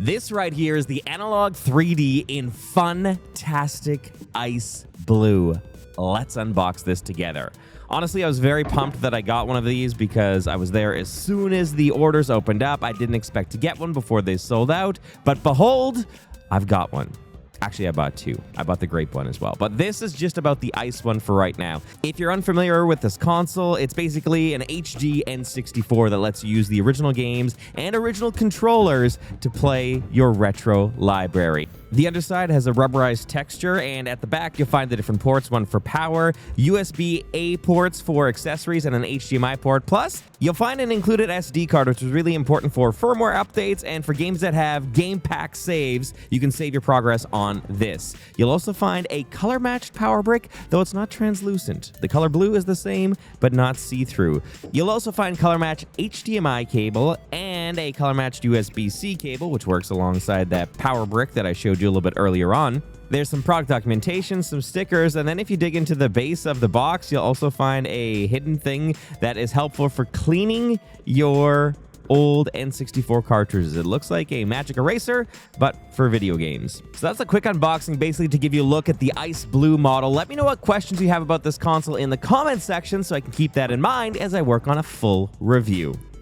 This right here is the Analogue 3D in Funtastic Ice Blue. Let's unbox this together. Honestly, I was very pumped that I got one of these because I was there as soon as the orders opened up. I didn't expect to get one before they sold out, but behold, I've got one. Actually, I bought two. I bought the grape one as well. But this is just about the ice one for right now. If you're unfamiliar with this console, it's basically an HD N64 that lets you use the original games and original controllers to play your retro library. The underside has a rubberized texture, and at the back, you'll find the different ports, one for power, USB-A ports for accessories, and an HDMI port. Plus, you'll find an included SD card, which is really important for firmware updates and for games that have game pack saves. You can save your progress on this. You'll also find a color-matched power brick, though it's not translucent. The color blue is the same, but not see-through. You'll also find color-matched HDMI cable and a color-matched USB-C cable, which works alongside that power brick that I showed you a little bit earlier on. There's some product documentation, some stickers, and then if you dig into the base of the box, you'll also find a hidden thing that is helpful for cleaning your old N64 cartridges. It looks like a magic eraser, but for video games. So that's a quick unboxing, basically to give you a look at the Ice Blue model. Let me know what questions you have about this console in the comments section so I can keep that in mind as I work on a full review.